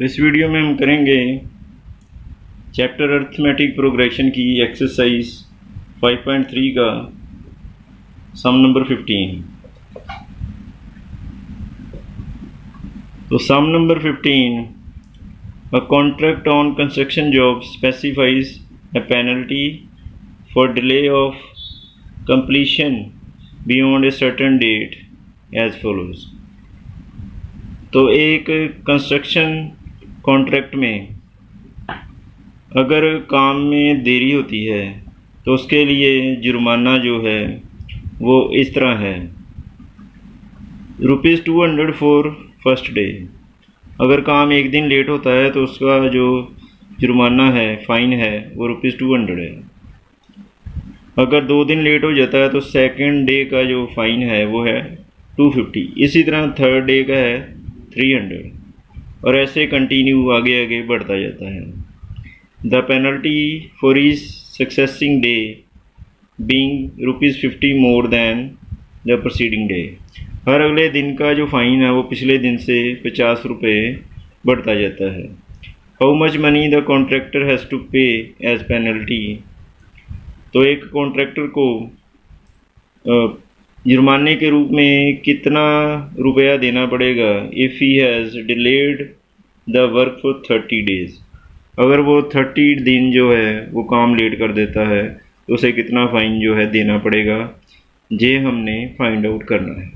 तो इस वीडियो में हम करेंगे चैप्टर अर्थमेटिक प्रोग्रेशन की एक्सरसाइज 5.3 का सम नंबर 15। तो सम number 15, a contract on construction job specifies a penalty for delay of completion beyond a certain date as follows। तो एक कंस्ट्रक्शन कॉन्ट्रैक्ट में अगर काम में देरी होती है तो उसके लिए जुर्माना जो है वो इस तरह है, ₹200 फॉर फर्स्ट डे। अगर काम एक दिन लेट होता है तो उसका जो जुर्माना है, फ़ाइन है, वो ₹200 है। अगर 2 दिन लेट हो जाता है तो सेकंड डे का जो फ़ाइन है वो है 250। इसी तरह थर्ड डे का है 300 और ऐसे कंटिन्यू आगे आगे बढ़ता जाता है। The penalty for each succeeding day being ₹50 more than the proceeding day. हर अगले दिन का जो फ़ाइन है वो पिछले दिन से ₹50 बढ़ता जाता है। How much money the contractor has to pay as penalty. तो एक कॉन्ट्रैक्टर को जुर्माने के रूप में कितना रुपया देना पड़ेगा if he has delayed the work for 30 days. अगर वो 30 दिन जो है वो काम लेट कर देता है तो उसे कितना फ़ाइन जो है देना पड़ेगा, ये हमने फाइंड आउट करना है।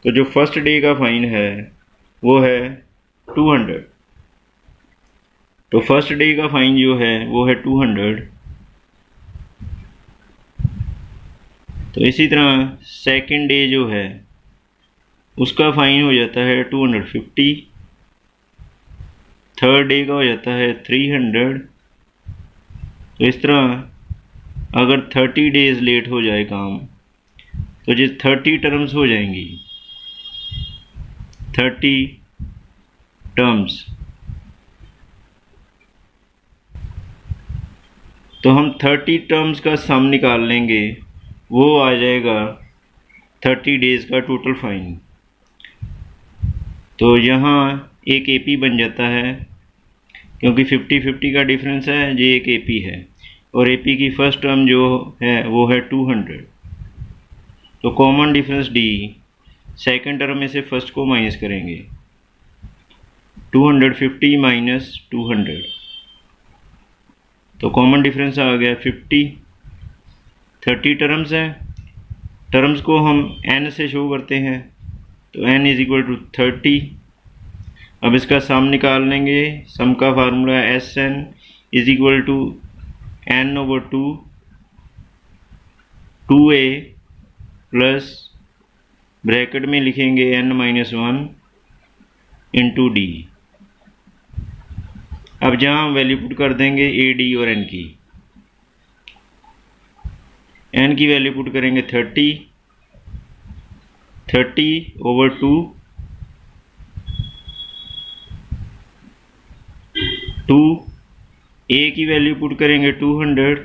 तो जो फर्स्ट डे का फ़ाइन है वो है 200। तो फर्स्ट डे का फ़ाइन जो है वो है 200। तो इसी तरह सेकंड डे जो है उसका फ़ाइन हो जाता है 250। थर्ड डे का हो जाता है 300। तो इस तरह अगर 30 डेज़ लेट हो जाए काम तो ये 30 टर्म्स हो जाएंगी, 30 टर्म्स। तो हम 30 टर्म्स का सम निकाल लेंगे, वो आ जाएगा 30 डेज़ का टोटल फ़ाइन। तो यहाँ एक एपी बन जाता है क्योंकि 50-50 का डिफरेंस है, ये एक एपी है और एपी की फर्स्ट टर्म जो है वो है 200। तो common difference D, second term में से फर्स्ट को माइनस करेंगे, 250 माइनस 200। तो कॉमन डिफरेंस आ गया 50। 30 टर्म्स हैं, टर्म्स को हम n से शो करते हैं तो n = 30। अब इसका सम निकाल लेंगे। सम का formula Sn = n/2 2a plus bracket में लिखेंगे n-1 × d। अब जहाँ हम वैल्यू पुट कर देंगे a, d और n की। n की वैल्यू पुट करेंगे 30/2 2, a की वैल्यू पुट करेंगे 200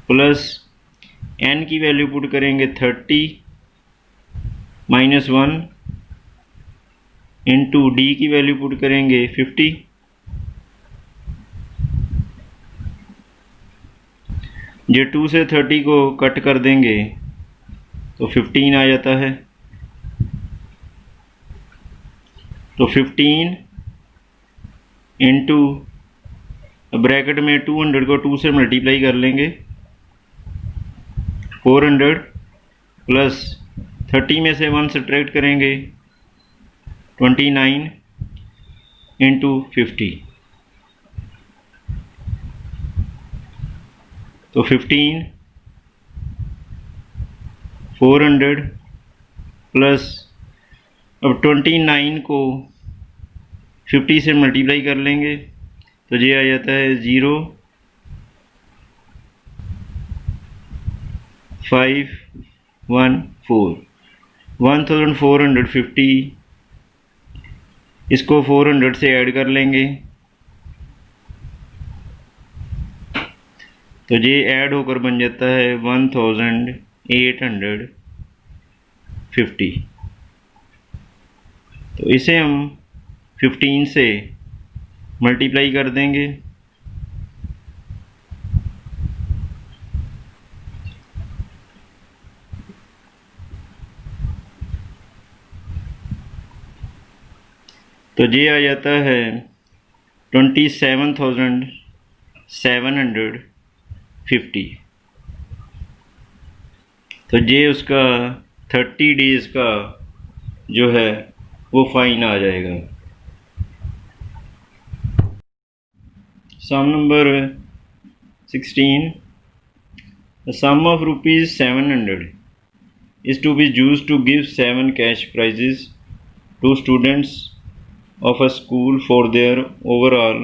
प्लस n की वैल्यू पुट करेंगे 30 -1 इंटू d की वैल्यू पुट करेंगे 50। जो 2 से 30 को कट कर देंगे तो 15 आ जाता है। तो 15 इंटू ब्रैकेट में 200 को 2 से मल्टीप्लाई कर लेंगे, 400 प्लस 30 में से 1 सब्ट्रैक्ट करेंगे, 29 इंटू 50। तो 15 400 प्लस अब 29 को 50 से मल्टीप्लाई कर लेंगे तो ये आ जाता है 0.514 1450। इसको 400 से ऐड कर लेंगे तो ये ऐड होकर बन जाता है 1850। तो इसे हम 15 से मल्टीप्लाई कर देंगे। तो ये आ जाता है 27,750। तो ये उसका 30 डेज़ का जो है वो फाइन आ जाएगा। सम number 16, the sum of rupees 700 is to be used to give 7 cash prizes to students of a school for their overall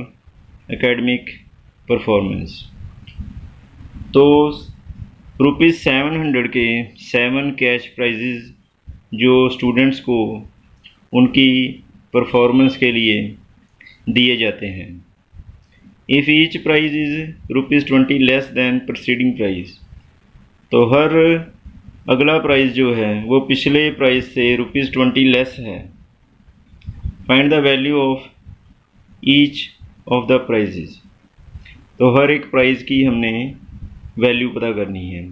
academic performance। तो ₹700 के 7 कैश प्राइजेज जो स्टूडेंट्स को उनकी परफॉर्मेंस के लिए दिए जाते हैं। If each prize is ₹20 less than preceding prize, तो हर अगला प्राइस जो है वो पिछले प्राइस से ₹20 लेस है। Find the value of each of the prizes, तो हर एक प्राइज़ की हमने वैल्यू पता करनी है।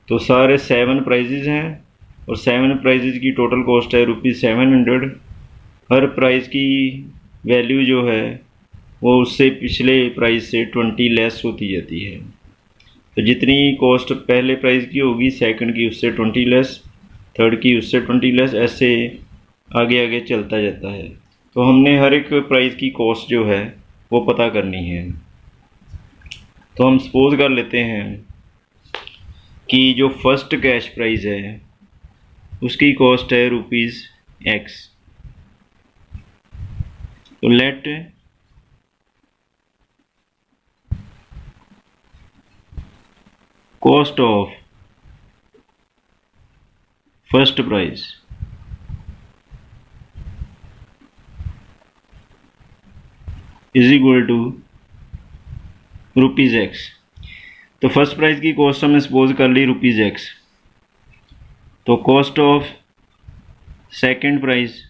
तो सारे 7 प्राइजेज हैं और 7 प्राइजेज की टोटल कॉस्ट है ₹700। हर प्राइज़ की वैल्यू जो है वो उससे पिछले प्राइस से 20 लेस होती जाती है। तो जितनी कॉस्ट पहले प्राइस की होगी, सेकंड की उससे 20 लेस, थर्ड की उससे 20 लेस, ऐसे आगे आगे चलता जाता है। तो हमने हर एक प्राइस की कॉस्ट जो है वो पता करनी है। तो हम सपोज कर लेते हैं कि जो फर्स्ट कैश प्राइस है उसकी कॉस्ट है ₹X। तो let cost of first price is equal to ₹X। तो फर्स्ट प्राइस की कॉस्ट हमने सपोज कर ली ₹X। तो कॉस्ट ऑफ सेकंड प्राइस,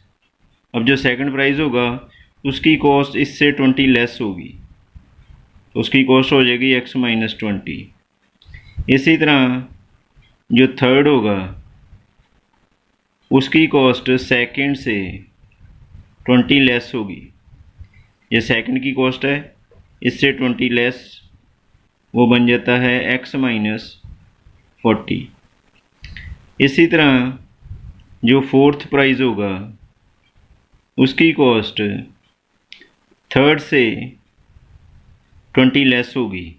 अब जो सेकंड प्राइस होगा उसकी कॉस्ट इससे 20 लेस होगी, तो उसकी कॉस्ट हो जाएगी X माइनस 20। इसी तरह जो थर्ड होगा उसकी कॉस्ट सेकंड से 20 लेस होगी। ये सेकंड की कॉस्ट है, इससे 20 लेस, वो बन जाता है X माइनस 40। इसी तरह जो फोर्थ प्राइस होगा उसकी कॉस्ट थर्ड से 20 लेस होगी।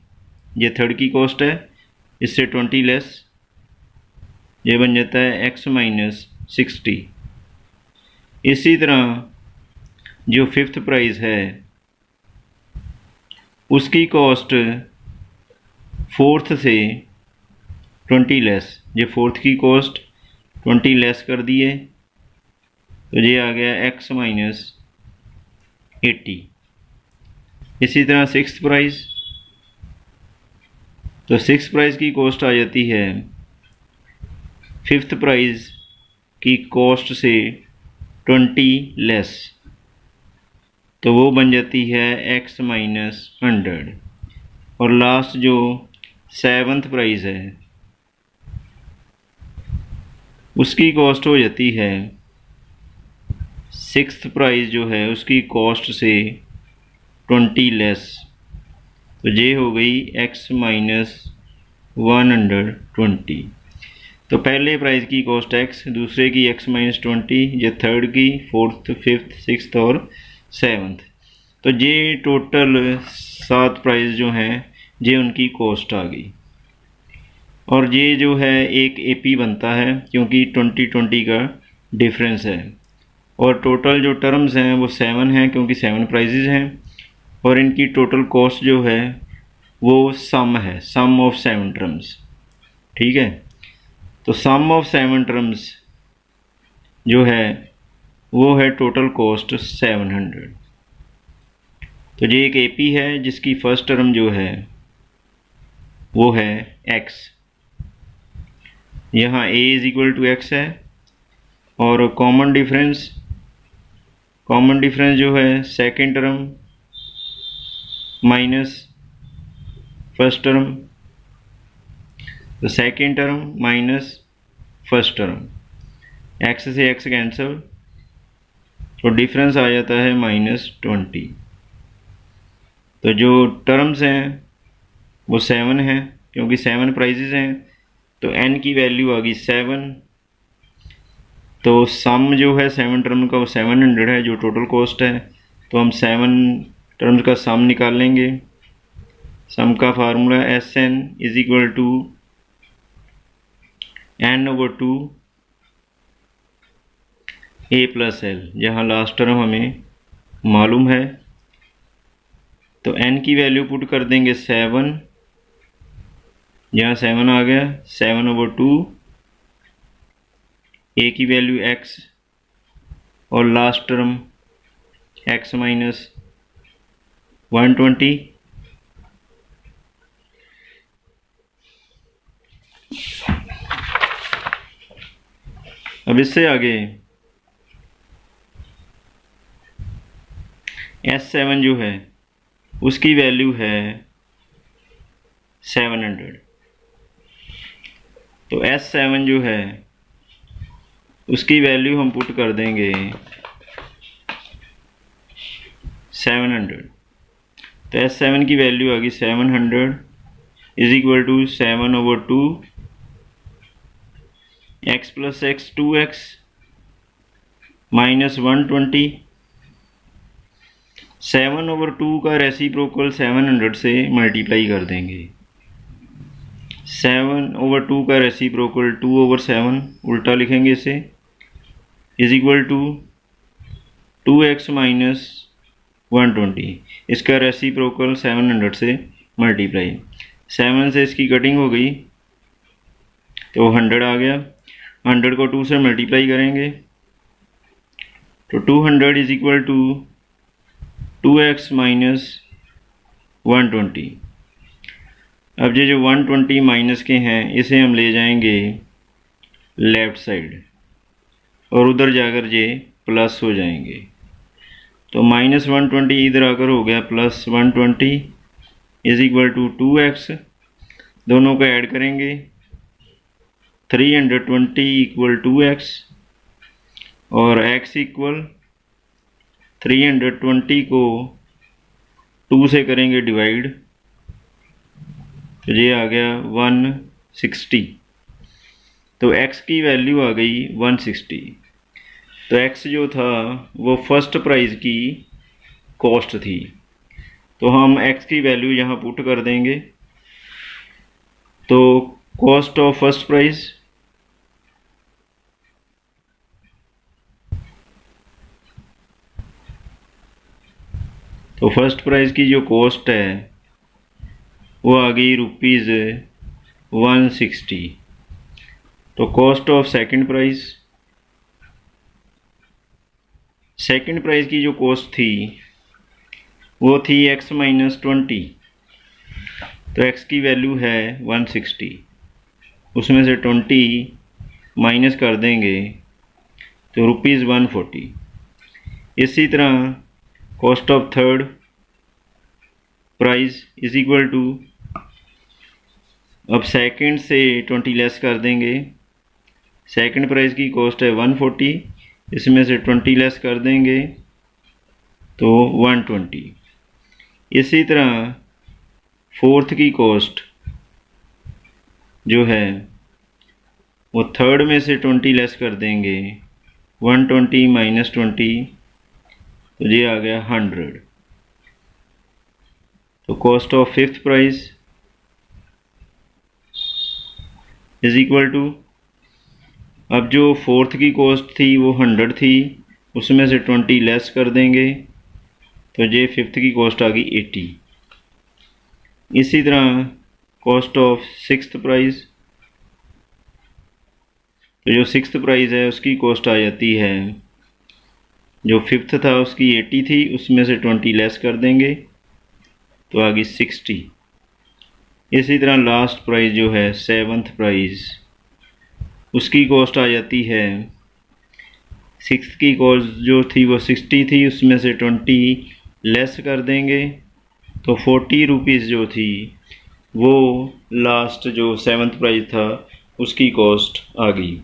ये थर्ड की कॉस्ट है, इससे 20 लेस, ये बन जाता है X माइनस 60। इसी तरह जो फिफ्थ प्राइस है उसकी कॉस्ट फोर्थ से 20 लेस, ये फोर्थ की कॉस्ट 20 लेस कर दिए, तो ये आ गया X माइनस 80। इसी तरह सिक्स्थ प्राइस, तो सिक्स प्राइस की कॉस्ट आ जाती है फिफ्थ प्राइस की कॉस्ट से 20 लेस, तो वो बन जाती है X माइनस 100। और लास्ट जो सेवन्थ प्राइस है उसकी कॉस्ट हो जाती है सिक्स्थ प्राइस जो है उसकी कॉस्ट से 20 लेस, तो ये हो गई X माइनस 120। तो पहले प्राइस की कॉस्ट X, दूसरे की X माइनस 20, ये थर्ड की, फोर्थ, फिफ्थ, सिक्स्थ और सेवन्थ। तो ये टोटल 7 प्राइस जो हैं ये उनकी कॉस्ट आ गई। और ये जो है एक AP बनता है क्योंकि 20-20 का डिफरेंस है। और टोटल जो टर्म्स हैं वो 7 हैं क्योंकि 7 प्राइजेज हैं। और इनकी टोटल कॉस्ट जो है वो सम है, सम ऑफ 7 टर्म्स। ठीक है, तो सम ऑफ 7 टर्म्स जो है वो है टोटल कॉस्ट 700। तो ये एक AP है जिसकी फर्स्ट टर्म जो है वो है X। यहाँ A is equal to X है और कॉमन डिफरेंस कॉमन डिफरेंस जो है second term minus first term, तो second term minus first term, X से एक्स कैंसिल, तो डिफरेंस आ जाता है -20। तो जो टर्म्स हैं वो 7 हैं, क्योंकि 7 प्राइजेज हैं तो n की वैल्यू आ गई 7। तो सम जो है 7 टर्म का वो 700 है जो टोटल कॉस्ट है। तो हम 7 टर्म्स का सम निकाल लेंगे। सम का formula SN is equal to n/2 a plus l, जहाँ लास्ट टर्म हमें मालूम है। तो n की वैल्यू पुट कर देंगे 7, यहाँ 7 आ गया, 7/2 a की वैल्यू x और लास्ट टर्म x माइनस 120। अब इससे आगे S7 जो है उसकी वैल्यू है 700। तो S7 जो है उसकी वैल्यू हम पुट कर देंगे 700। तो S7 की वैल्यू आ गई 700 is equal to 7/2 x plus x 2x minus 120। 7/2 का रेसिप्रोकल 700 से मल्टीप्लाई कर देंगे। 7/2 का रेसिप्रोकल 2/7 उल्टा लिखेंगे इसे, is equal to 2x minus 120। इसका रेसिप्रोकल 700 से मल्टीप्लाई, 7 से इसकी कटिंग हो गई तो 100 आ गया। 100 को 2 से मल्टीप्लाई करेंगे तो 200 is equal to 2x minus 120। अब ये जो 120 माइनस के हैं इसे हम ले जाएंगे लेफ़्ट साइड और उधर जाकर ये प्लस हो जाएंगे। तो -120 इधर आकर हो गया +120 इज इक्वल टू 2x। दोनों को ऐड करेंगे, 320 इक्वल 2x और x इक्वल 320 को 2 से करेंगे डिवाइड, तो ये आ गया 160। तो x की वैल्यू आ गई 160। तो x जो था वो फर्स्ट प्राइज़ की कॉस्ट थी, तो हम x की वैल्यू यहाँ पुट कर देंगे। तो कॉस्ट ऑफ फर्स्ट प्राइज़ तो फर्स्ट प्राइज़ की जो कॉस्ट है वो आ गई ₹160। तो cost of second prize, second prize की जो कॉस्ट थी वो थी x माइनस 20। तो x की वैल्यू है 160, उसमें से 20 माइनस कर देंगे तो ₹140। इसी तरह cost of third price is equal to, अब सेकंड से 20 लेस कर देंगे। सेकंड प्राइस की कॉस्ट है 140, इसमें से 20 लेस कर देंगे तो 120। इसी तरह फोर्थ की कॉस्ट जो है वो थर्ड में से 20 लेस कर देंगे, 120 माइनस 20 तो ये आ गया 100। तो cost of fifth price is equal to, अब जो फोर्थ की कॉस्ट थी वो 100 थी, उसमें से 20 लेस कर देंगे तो ये फिफ्थ की कॉस्ट आ गई 80। इसी तरह कॉस्ट ऑफ सिक्स्थ प्राइस, तो जो सिक्स्थ प्राइस है उसकी कॉस्ट आ जाती है, जो फिफ्थ था उसकी 80 थी, उसमें से 20 लेस कर देंगे तो आ गई 60। इसी तरह लास्ट प्राइस जो है सेवन्थ प्राइस, उसकी कॉस्ट आ जाती है सिक्स्थ की कॉस्ट जो थी वो 60 थी, उसमें से 20 लेस कर देंगे तो 40 रुपीज़ जो थी वो लास्ट जो 7th प्राइज़ था उसकी कॉस्ट आ गई।